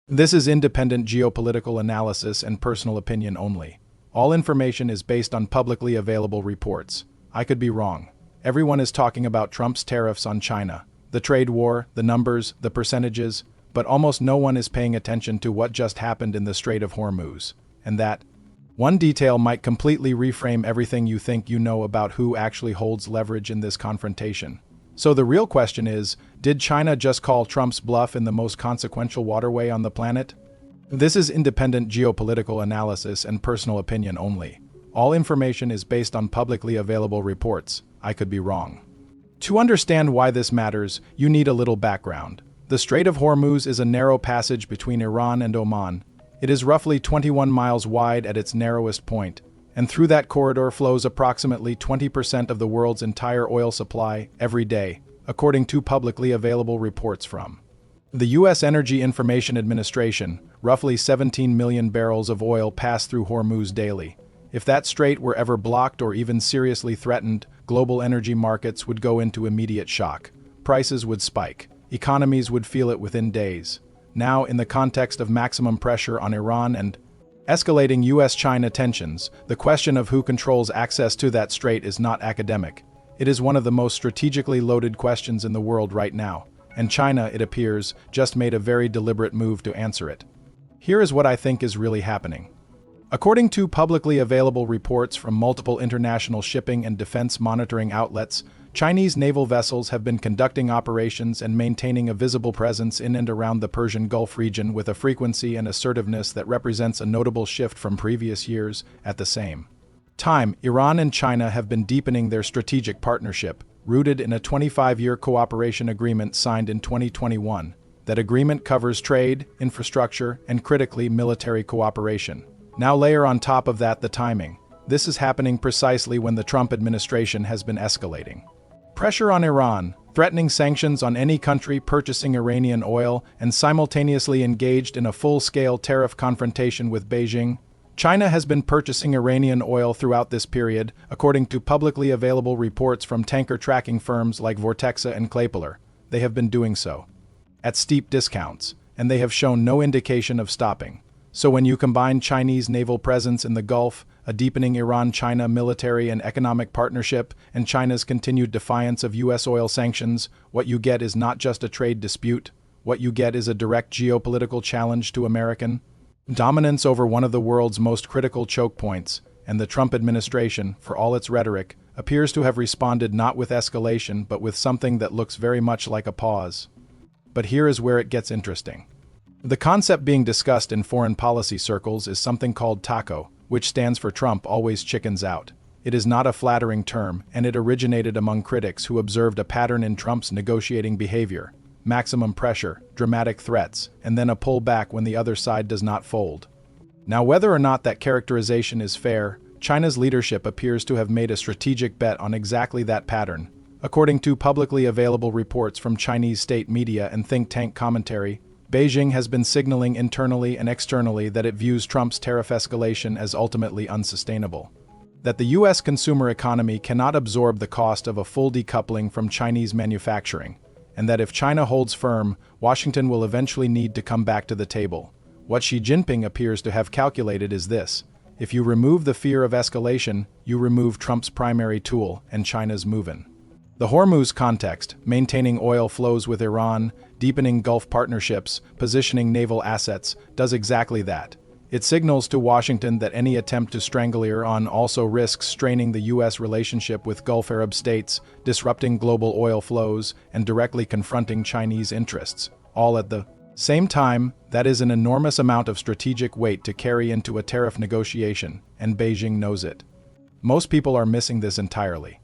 This is independent geopolitical analysis and personal opinion only. All information is based on publicly available reports. I could be wrong. Everyone is talking about Trump's tariffs on China, the trade war, the numbers, the percentages, but almost no one is paying attention to what just happened in the Strait of Hormuz. And that one detail might completely reframe everything you think you know about who actually holds leverage in this confrontation. So the real question is, did China just call Trump's bluff in the most consequential waterway on the planet? This is independent geopolitical analysis and personal opinion only. All information is based on publicly available reports. I could be wrong. To understand why this matters, you need a little background. The Strait of Hormuz is a narrow passage between Iran and Oman. It is roughly 21 miles wide at its narrowest point, and through that corridor flows approximately 20% of the world's entire oil supply every day, according to publicly available reports from the U.S. Energy Information Administration. Roughly 17 million barrels of oil pass through Hormuz daily. If that strait were ever blocked or even seriously threatened, global energy markets would go into immediate shock. Prices would spike. Economies would feel it within days. Now, in the context of maximum pressure on Iran and escalating U.S.-China tensions, the question of who controls access to that strait is not academic. It is one of the most strategically loaded questions in the world right now, and China, it appears, just made a very deliberate move to answer it. Here is what I think is really happening. According to publicly available reports from multiple international shipping and defense monitoring outlets, Chinese naval vessels have been conducting operations and maintaining a visible presence in and around the Persian Gulf region with a frequency and assertiveness that represents a notable shift from previous years. At the same time, Iran and China have been deepening their strategic partnership, rooted in a 25-year cooperation agreement signed in 2021. That agreement covers trade, infrastructure, and critically, military cooperation. Now layer on top of that the timing. This is happening precisely when the Trump administration has been escalating pressure on Iran, threatening sanctions on any country purchasing Iranian oil, and simultaneously engaged in a full-scale tariff confrontation with Beijing. China has been purchasing Iranian oil throughout this period, according to publicly available reports from tanker tracking firms like Vortexa and Claypoler. They have been doing so at steep discounts, and they have shown no indication of stopping. So when you combine Chinese naval presence in the Gulf, a deepening Iran-China military and economic partnership, and China's continued defiance of U.S. oil sanctions, what you get is not just a trade dispute. What you get is a direct geopolitical challenge to American dominance over one of the world's most critical choke points, and the Trump administration, for all its rhetoric, appears to have responded not with escalation but with something that looks very much like a pause. But here is where it gets interesting. The concept being discussed in foreign policy circles is something called TACO, which stands for Trump always chickens out. It is not a flattering term, and it originated among critics who observed a pattern in Trump's negotiating behavior: maximum pressure, dramatic threats, and then a pullback when the other side does not fold. Now, whether or not that characterization is fair, China's leadership appears to have made a strategic bet on exactly that pattern. According to publicly available reports from Chinese state media and think tank commentary, Beijing has been signaling internally and externally that it views Trump's tariff escalation as ultimately unsustainable. That the U.S. consumer economy cannot absorb the cost of a full decoupling from Chinese manufacturing, and that if China holds firm, Washington will eventually need to come back to the table. What Xi Jinping appears to have calculated is this: if you remove the fear of escalation, you remove Trump's primary tool, and China's movin'. The Hormuz context, maintaining oil flows with Iran, deepening Gulf partnerships, positioning naval assets, does exactly that. It signals to Washington that any attempt to strangle Iran also risks straining the U.S. relationship with Gulf Arab states, disrupting global oil flows, and directly confronting Chinese interests, all at the same time. That is an enormous amount of strategic weight to carry into a tariff negotiation, and Beijing knows it. Most people are missing this entirely.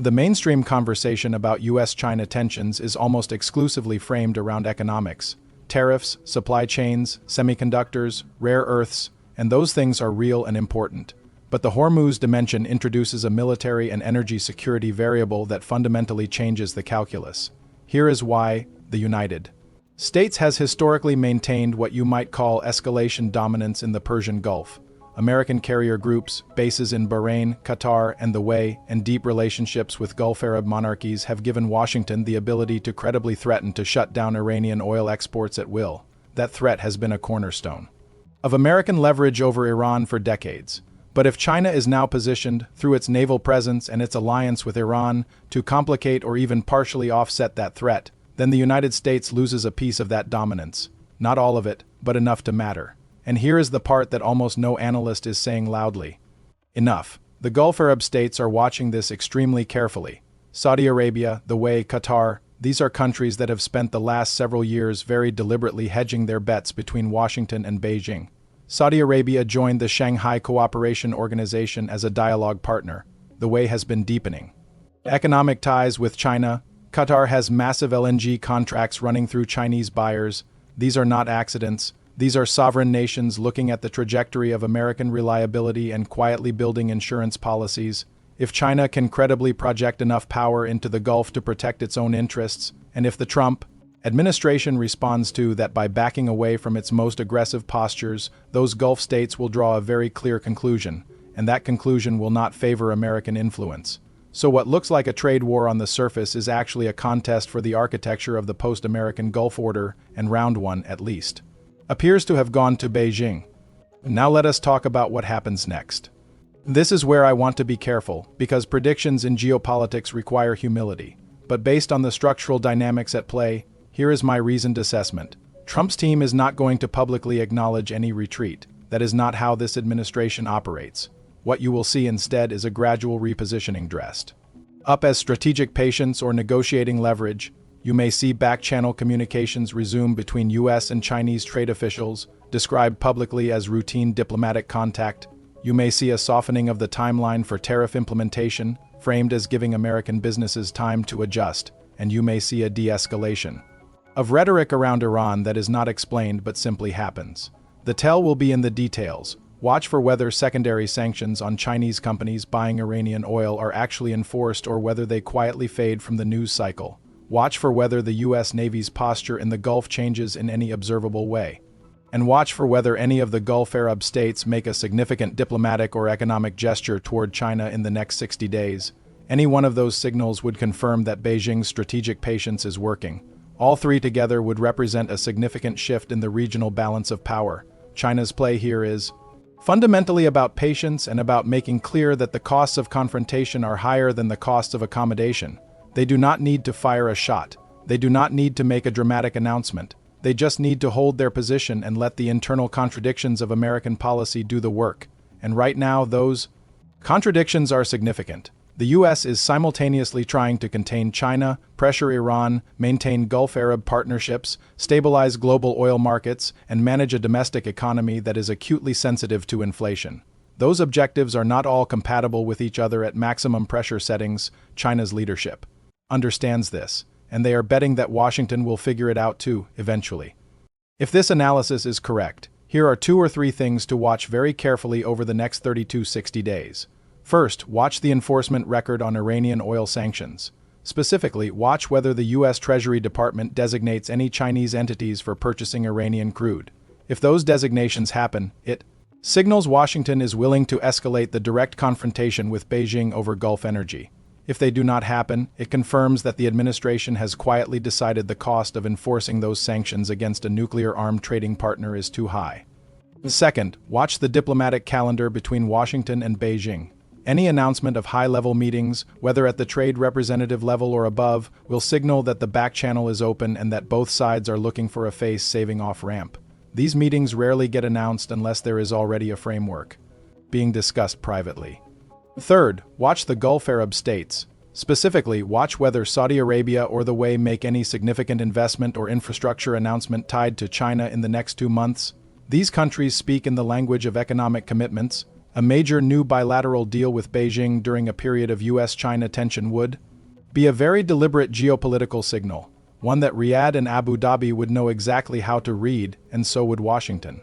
The mainstream conversation about U.S.-China tensions is almost exclusively framed around economics. Tariffs, supply chains, semiconductors, rare earths, and those things are real and important. But the Hormuz dimension introduces a military and energy security variable that fundamentally changes the calculus. Here is why the United States has historically maintained what you might call escalation dominance in the Persian Gulf. American carrier groups, bases in Bahrain, Qatar, and the UAE, and deep relationships with Gulf Arab monarchies have given Washington the ability to credibly threaten to shut down Iranian oil exports at will. that threat has been a cornerstone of American leverage over Iran for decades. But if China is now positioned, through its naval presence and its alliance with Iran, to complicate or even partially offset that threat, then the United States loses a piece of that dominance. Not all of it, but enough to matter. And here is the part that almost no analyst is saying loudly. Enough. The Gulf Arab states are watching this extremely carefully. Saudi Arabia, the way, Qatar, these are countries that have spent the last several years very deliberately hedging their bets between Washington and Beijing. Saudi Arabia joined the Shanghai Cooperation Organization as a dialogue partner. The way has been deepening. Economic ties with China. Qatar has massive LNG contracts running through Chinese buyers. These are not accidents. These are sovereign nations looking at the trajectory of American reliability and quietly building insurance policies. If China can credibly project enough power into the Gulf to protect its own interests, and if the Trump administration responds to that by backing away from its most aggressive postures, those Gulf states will draw a very clear conclusion, and that conclusion will not favor American influence. So what looks like a trade war on the surface is actually a contest for the architecture of the post-American Gulf order, and round one, at least, appears to have gone to Beijing. Now let us talk about what happens next. This is where I want to be careful, because predictions in geopolitics require humility. But based on the structural dynamics at play, here is my reasoned assessment. Trump's team is not going to publicly acknowledge any retreat. That is not how this administration operates. What you will see instead is a gradual repositioning dressed up as strategic patience or negotiating leverage. You may see back-channel communications resume between U.S. and Chinese trade officials, described publicly as routine diplomatic contact. You may see a softening of the timeline for tariff implementation, framed as giving American businesses time to adjust, and you may see a de-escalation of rhetoric around Iran that is not explained but simply happens. The tell will be in the details. Watch for whether secondary sanctions on Chinese companies buying Iranian oil are actually enforced or whether they quietly fade from the news cycle. Watch for whether the U.S. Navy's posture in the Gulf changes in any observable way. And watch for whether any of the Gulf Arab states make a significant diplomatic or economic gesture toward China in the next 60 days. Any one of those signals would confirm that Beijing's strategic patience is working. All three together would represent a significant shift in the regional balance of power. China's play here is fundamentally about patience and about making clear that the costs of confrontation are higher than the costs of accommodation. They do not need to fire a shot. They do not need to make a dramatic announcement. They just need to hold their position and let the internal contradictions of American policy do the work. And right now, those contradictions are significant. The U.S. is simultaneously trying to contain China, pressure Iran, maintain Gulf Arab partnerships, stabilize global oil markets, and manage a domestic economy that is acutely sensitive to inflation. Those objectives are not all compatible with each other at maximum pressure settings. China's leadership understands this, and they are betting that Washington will figure it out too, eventually. If this analysis is correct, here are 2 or 3 things to watch very carefully over the next 60 days. First, watch the enforcement record on Iranian oil sanctions. Specifically, watch whether the U.S. Treasury Department designates any Chinese entities for purchasing Iranian crude. If those designations happen, it signals Washington is willing to escalate the direct confrontation with Beijing over Gulf energy. If they do not happen, it confirms that the administration has quietly decided the cost of enforcing those sanctions against a nuclear-armed trading partner is too high. Second, watch the diplomatic calendar between Washington and Beijing. Any announcement of high-level meetings, whether at the trade representative level or above, will signal that the back channel is open and that both sides are looking for a face-saving off-ramp. These meetings rarely get announced unless there is already a framework being discussed privately. Third, watch the Gulf Arab states. Specifically, watch whether Saudi Arabia or the UAE make any significant investment or infrastructure announcement tied to China in the next 2 months. These countries speak in the language of economic commitments. A major new bilateral deal with Beijing during a period of U.S.-China tension would be a very deliberate geopolitical signal, one that Riyadh and Abu Dhabi would know exactly how to read, and so would Washington.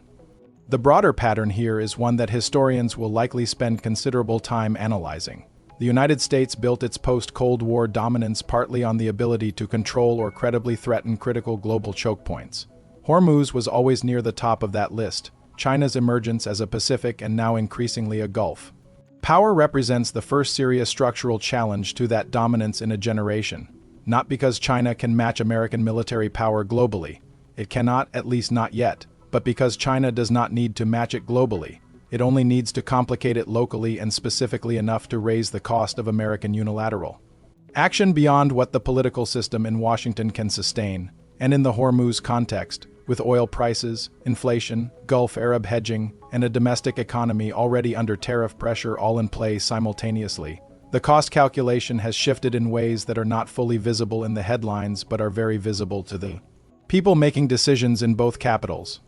The broader pattern here is one that historians will likely spend considerable time analyzing. The United States built its post-Cold War dominance partly on the ability to control or credibly threaten critical global choke points. Hormuz was always near the top of that list. China's emergence as a Pacific and now increasingly a Gulf power represents the first serious structural challenge to that dominance in a generation, not because China can match American military power globally. It cannot, at least not yet, but because China does not need to match it globally. It only needs to complicate it locally and specifically enough to raise the cost of American unilateral action beyond what the political system in Washington can sustain, and in the Hormuz context, with oil prices, inflation, Gulf Arab hedging, and a domestic economy already under tariff pressure all in play simultaneously. The cost calculation has shifted in ways that are not fully visible in the headlines but are very visible to the people making decisions in both capitals.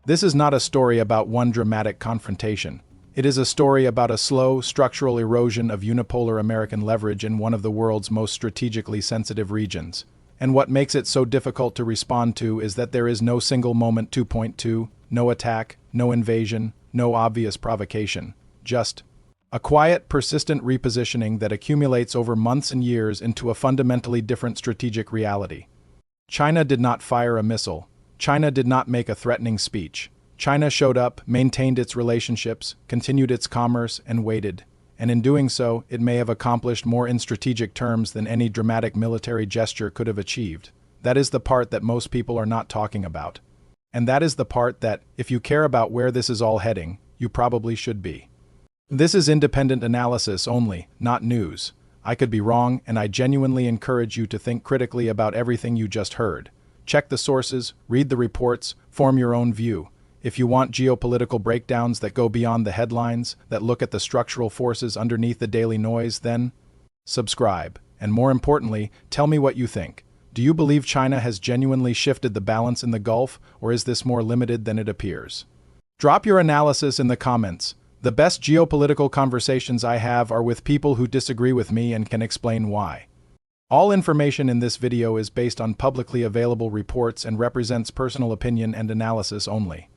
This is not a story about one dramatic confrontation. It is a story about a slow, structural erosion of unipolar American leverage in one of the world's most strategically sensitive regions. And what makes it so difficult to respond to is that there is no single moment 2.2, no attack, no invasion, no obvious provocation. Just a quiet, persistent repositioning that accumulates over months and years into a fundamentally different strategic reality. China did not fire a missile. China did not make a threatening speech. China showed up, maintained its relationships, continued its commerce, and waited. And in doing so, it may have accomplished more in strategic terms than any dramatic military gesture could have achieved. That is the part that most people are not talking about. And that is the part that, if you care about where this is all heading, you probably should be. This is independent analysis only, not news. I could be wrong, and I genuinely encourage you to think critically about everything you just heard. Check the sources, read the reports, form your own view. If you want geopolitical breakdowns that go beyond the headlines, that look at the structural forces underneath the daily noise, then subscribe. And more importantly, tell me what you think. Do you believe China has genuinely shifted the balance in the Gulf, or is this more limited than it appears? Drop your analysis in the comments. The best geopolitical conversations I have are with people who disagree with me and can explain why. All information in this video is based on publicly available reports and represents personal opinion and analysis only.